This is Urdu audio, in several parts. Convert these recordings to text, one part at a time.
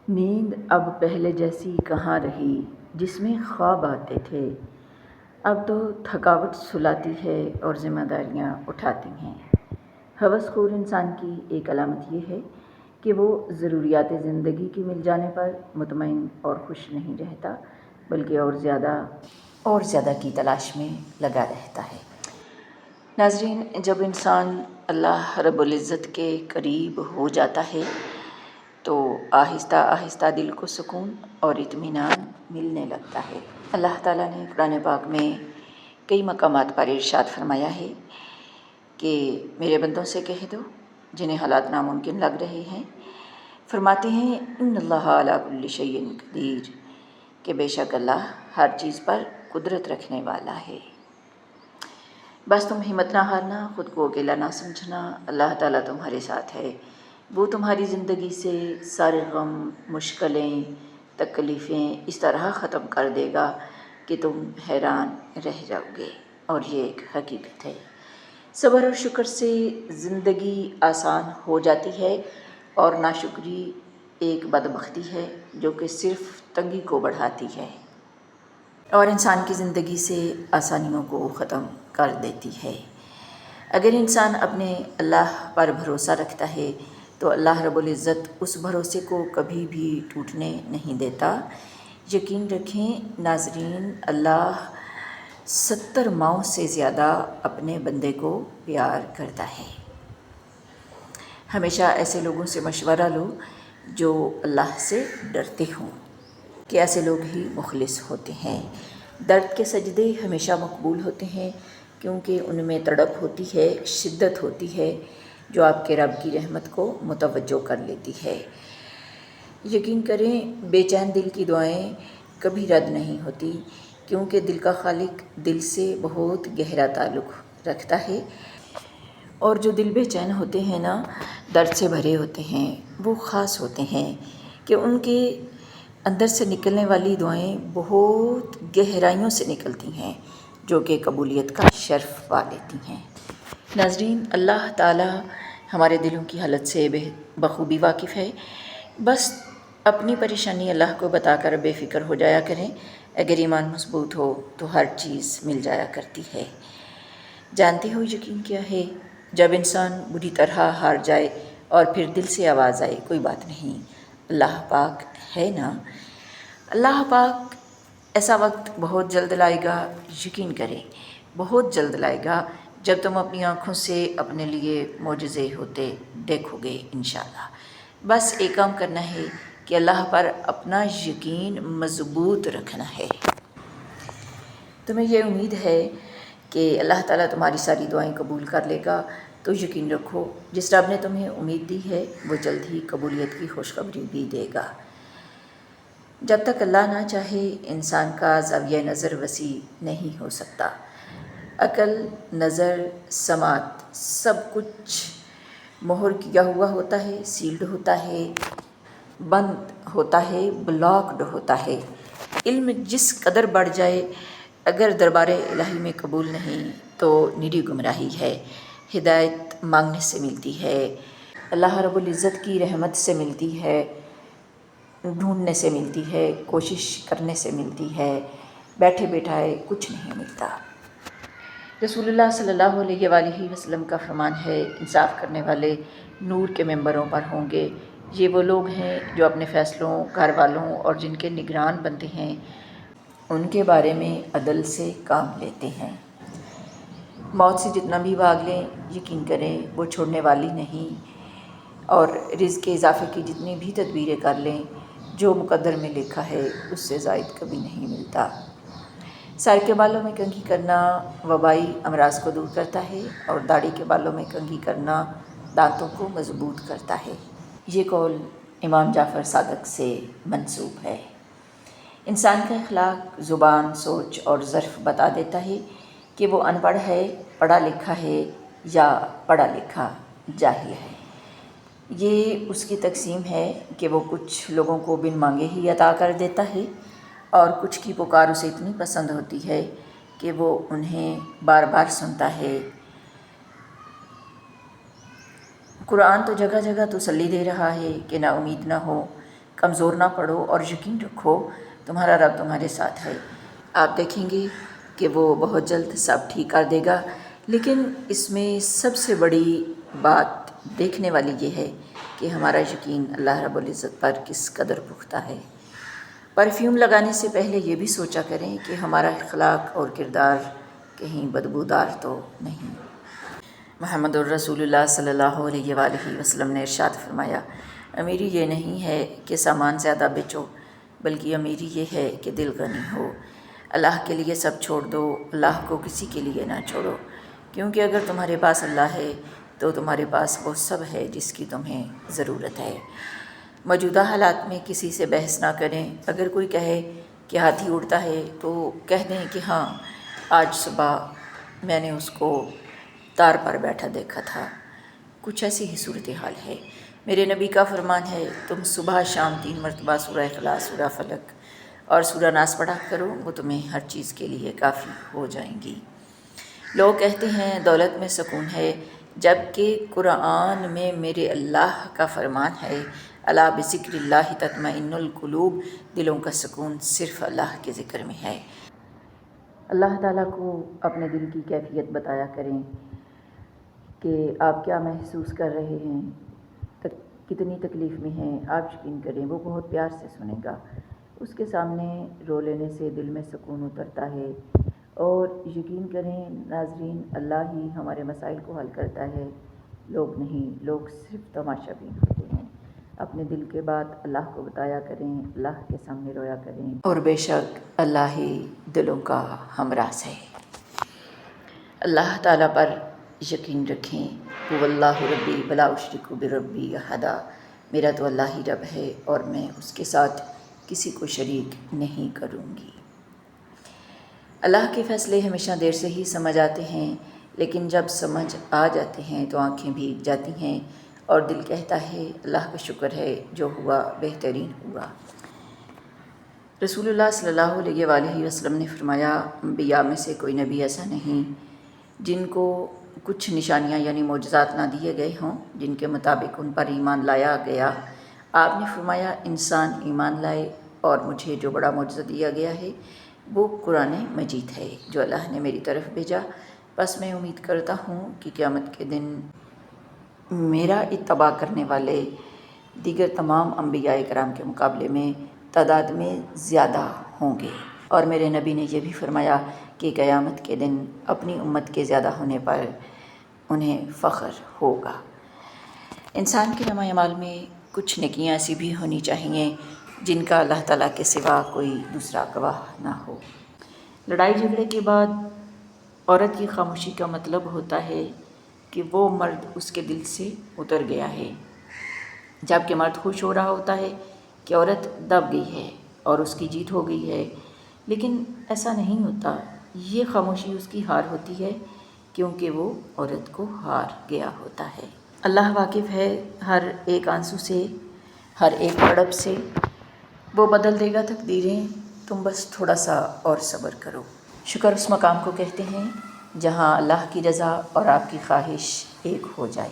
نیند اب پہلے جیسی کہاں رہی جس میں خواب آتے تھے، اب تو تھکاوٹ سلاتی ہے اور ذمہ داریاں اٹھاتی ہیں۔ ہوس خور انسان کی ایک علامت یہ ہے کہ وہ ضروریات زندگی کی مل جانے پر مطمئن اور خوش نہیں رہتا، بلکہ اور زیادہ کی تلاش میں لگا رہتا ہے۔ ناظرین، جب انسان اللہ رب العزت کے قریب ہو جاتا ہے تو آہستہ آہستہ دل کو سکون اور اطمینان ملنے لگتا ہے۔ اللہ تعالیٰ نے قرآن پاک میں کئی مقامات پر ارشاد فرمایا ہے کہ میرے بندوں سے کہہ دو جنہیں حالات ناممکن لگ رہے ہیں، فرماتے ہیں ان اللہ علی کل شیء قدیر، کہ بے شک اللہ ہر چیز پر قدرت رکھنے والا ہے۔ بس تم ہمت نہ ہارنا، خود کو اکیلا نہ سمجھنا، اللہ تعالیٰ تمہارے ساتھ ہے۔ وہ تمہاری زندگی سے سارے غم، مشکلیں، تکلیفیں اس طرح ختم کر دے گا کہ تم حیران رہ جاؤ گے، اور یہ ایک حقیقت ہے۔ صبر اور شکر سے زندگی آسان ہو جاتی ہے، اور ناشکری ایک بدبختی ہے جو کہ صرف تنگی کو بڑھاتی ہے اور انسان کی زندگی سے آسانیوں کو ختم کر دیتی ہے۔ اگر انسان اپنے اللہ پر بھروسہ رکھتا ہے تو اللہ رب العزت اس بھروسے کو کبھی بھی ٹوٹنے نہیں دیتا۔ یقین رکھیں ناظرین، اللہ 70 ماؤں سے زیادہ اپنے بندے کو پیار کرتا ہے۔ ہمیشہ ایسے لوگوں سے مشورہ لو جو اللہ سے ڈرتے ہوں، کہ ایسے لوگ ہی مخلص ہوتے ہیں۔ درد کے سجدے ہمیشہ مقبول ہوتے ہیں، کیونکہ ان میں تڑپ ہوتی ہے، شدت ہوتی ہے، جو آپ کے رب کی رحمت کو متوجہ کر لیتی ہے۔ یقین کریں بے چین دل کی دعائیں کبھی رد نہیں ہوتی، کیونکہ دل کا خالق دل سے بہت گہرا تعلق رکھتا ہے، اور جو دل بے چین ہوتے ہیں نا، درد سے بھرے ہوتے ہیں، وہ خاص ہوتے ہیں کہ ان کے اندر سے نکلنے والی دعائیں بہت گہرائیوں سے نکلتی ہیں، جو کہ قبولیت کا شرف پا لیتی ہیں۔ ناظرین، اللہ تعالیٰ ہمارے دلوں کی حالت سے بخوبی واقف ہے۔ بس اپنی پریشانی اللہ کو بتا کر بے فکر ہو جایا کریں۔ اگر ایمان مضبوط ہو تو ہر چیز مل جایا کرتی ہے۔ جانتے ہو یقین کیا ہے؟ جب انسان بری طرح ہار جائے اور پھر دل سے آواز آئے کوئی بات نہیں، اللہ پاک ہے نا، اللہ پاک ایسا وقت بہت جلد لائے گا، یقین کریں بہت جلد لائے گا، جب تم اپنی آنکھوں سے اپنے لیے معجزے ہوتے دیکھو گے انشاءاللہ۔ بس ایک کام کرنا ہے کہ اللہ پر اپنا یقین مضبوط رکھنا ہے۔ تمہیں یہ امید ہے کہ اللہ تعالیٰ تمہاری ساری دعائیں قبول کر لے گا، تو یقین رکھو جس رب نے تمہیں امید دی ہے وہ جلد ہی قبولیت کی خوشخبری بھی دے گا۔ جب تک اللہ نہ چاہے انسان کا زاویہ نظر وسیع نہیں ہو سکتا۔ عقل، نظر، سماعت، سب کچھ مہر کیا ہوا ہوتا ہے، سیلڈ ہوتا ہے، بند ہوتا ہے، بلاکڈ ہوتا ہے۔ علم جس قدر بڑھ جائے، اگر دربار الہی میں قبول نہیں تو نری گمراہی ہے۔ ہدایت مانگنے سے ملتی ہے، اللہ رب العزت کی رحمت سے ملتی ہے، ڈھونڈنے سے ملتی ہے، کوشش کرنے سے ملتی ہے، بیٹھے بیٹھائے کچھ نہیں ملتا۔ رسول اللہ صلی اللہ علیہ وآلہ وسلم کا فرمان ہے، انصاف کرنے والے نور کے ممبروں پر ہوں گے۔ یہ وہ لوگ ہیں جو اپنے فیصلوں، گھر والوں اور جن کے نگران بنتے ہیں ان کے بارے میں عدل سے کام لیتے ہیں۔ موت سے جتنا بھی بھاگ لیں، یقین کریں وہ چھوڑنے والی نہیں، اور رزق کے اضافے کی جتنی بھی تدبیریں کر لیں، جو مقدر میں لکھا ہے اس سے زائد کبھی نہیں ملتا۔ سر کے بالوں میں کنگھی کرنا وبائی امراض کو دور کرتا ہے، اور داڑھی کے بالوں میں کنگھی کرنا دانتوں کو مضبوط کرتا ہے۔ یہ قول امام جعفر صادق سے منسوب ہے۔ انسان کا اخلاق، زبان، سوچ اور ظرف بتا دیتا ہے کہ وہ ان پڑھ ہے، پڑھا لکھا ہے، یا پڑھا لکھا جاہل ہے۔ یہ اس کی تقسیم ہے کہ وہ کچھ لوگوں کو بن مانگے ہی عطا کر دیتا ہے، اور کچھ کی پکار اسے اتنی پسند ہوتی ہے کہ وہ انہیں بار بار سنتا ہے۔ قرآن تو جگہ جگہ تسلی دے رہا ہے کہ نا امید نہ ہو، کمزور نہ پڑو اور یقین رکھو تمہارا رب تمہارے ساتھ ہے۔ آپ دیکھیں گے کہ وہ بہت جلد سب ٹھیک کر دے گا، لیکن اس میں سب سے بڑی بات دیکھنے والی یہ ہے کہ ہمارا یقین اللہ رب العزت پر کس قدر پختہ ہے۔ پرفیوم لگانے سے پہلے یہ بھی سوچا کریں کہ ہمارا اخلاق اور کردار کہیں بدبودار تو نہیں۔ محمد الرسول اللہ صلی اللہ علیہ وآلہ وسلم نے ارشاد فرمایا، امیری یہ نہیں ہے کہ سامان زیادہ بیچو، بلکہ امیری یہ ہے کہ دل غنی ہو۔ اللہ کے لیے سب چھوڑ دو، اللہ کو کسی کے لیے نہ چھوڑو، کیونکہ اگر تمہارے پاس اللہ ہے تو تمہارے پاس وہ سب ہے جس کی تمہیں ضرورت ہے۔ موجودہ حالات میں کسی سے بحث نہ کریں۔ اگر کوئی کہے کہ ہاتھی اڑتا ہے تو کہہ دیں کہ ہاں، آج صبح میں نے اس کو تار پر بیٹھا دیکھا تھا۔ کچھ ایسی ہی صورتحال ہے۔ میرے نبی کا فرمان ہے، تم صبح شام 3 مرتبہ سورہ اخلاص، سورہ فلق اور سورہ ناس پڑھا کرو، وہ تمہیں ہر چیز کے لیے کافی ہو جائیں گی۔ لوگ کہتے ہیں دولت میں سکون ہے، جبکہ قرآن میں میرے اللہ کا فرمان ہے، الا بذکر اللہ تطمئن القلوب، دلوں کا سکون صرف اللہ کے ذکر میں ہے۔ اللہ تعالیٰ کو اپنے دل کی کیفیت بتایا کریں کہ آپ کیا محسوس کر رہے ہیں، کتنی تکلیف میں ہیں۔ آپ یقین کریں وہ بہت پیار سے سنے گا۔ اس کے سامنے رو لینے سے دل میں سکون اترتا ہے، اور یقین کریں ناظرین، اللہ ہی ہمارے مسائل کو حل کرتا ہے، لوگ نہیں۔ لوگ صرف تماشا بین ہوتے ہیں۔ اپنے دل کے بات اللہ کو بتایا کریں، اللہ کے سامنے رویا کریں، اور بے شک اللہ ہی دلوں کا ہمراز ہے۔ اللہ تعالیٰ پر یقین رکھیں۔ هو اللہ ربی ولا اشرک بربی احدا، میرا تو اللہ ہی رب ہے اور میں اس کے ساتھ کسی کو شریک نہیں کروں گی۔ اللہ کے فیصلے ہمیشہ دیر سے ہی سمجھ آتے ہیں، لیکن جب سمجھ آ جاتے ہیں تو آنکھیں بھیگ جاتی ہیں اور دل کہتا ہے اللہ کا شکر ہے، جو ہوا بہترین ہوا۔ رسول اللہ صلی اللہ علیہ وآلہ وسلم نے فرمایا، انبیاء میں سے کوئی نبی ایسا نہیں جن کو کچھ نشانیاں یعنی معجزات نہ دیے گئے ہوں جن کے مطابق ان پر ایمان لایا گیا۔ آپ نے فرمایا، انسان ایمان لائے، اور مجھے جو بڑا معجزہ دیا گیا ہے وہ قرآن مجید ہے جو اللہ نے میری طرف بھیجا۔ بس میں امید کرتا ہوں کہ قیامت کے دن میرا اتباع کرنے والے دیگر تمام انبیاء کرام کے مقابلے میں تعداد میں زیادہ ہوں گے، اور میرے نبی نے یہ بھی فرمایا کہ قیامت کے دن اپنی امت کے زیادہ ہونے پر انہیں فخر ہوگا۔ انسان کے نامہ اعمال میں کچھ نیکیاں ایسی بھی ہونی چاہیے جن کا اللہ تعالیٰ کے سوا کوئی دوسرا گواہ نہ ہو۔ لڑائی جھگڑے کے بعد عورت کی خاموشی کا مطلب ہوتا ہے کہ وہ مرد اس کے دل سے اتر گیا ہے، جبکہ مرد خوش ہو رہا ہوتا ہے کہ عورت دب گئی ہے اور اس کی جیت ہو گئی ہے، لیکن ایسا نہیں ہوتا۔ یہ خاموشی اس کی ہار ہوتی ہے، کیونکہ وہ عورت کو ہار گیا ہوتا ہے۔ اللہ واقف ہے ہر ایک آنسو سے، ہر ایک تڑپ سے، وہ بدل دے گا تقدیریں، تم بس تھوڑا سا اور صبر کرو۔ شکر اس مقام کو کہتے ہیں جہاں اللہ کی رضا اور آپ کی خواہش ایک ہو جائے۔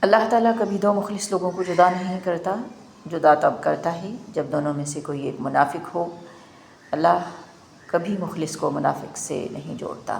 اللہ تعالیٰ کبھی دو مخلص لوگوں کو جدا نہیں کرتا، جدا تب کرتا ہے جب دونوں میں سے کوئی ایک منافق ہو۔ اللہ کبھی مخلص کو منافق سے نہیں جوڑتا۔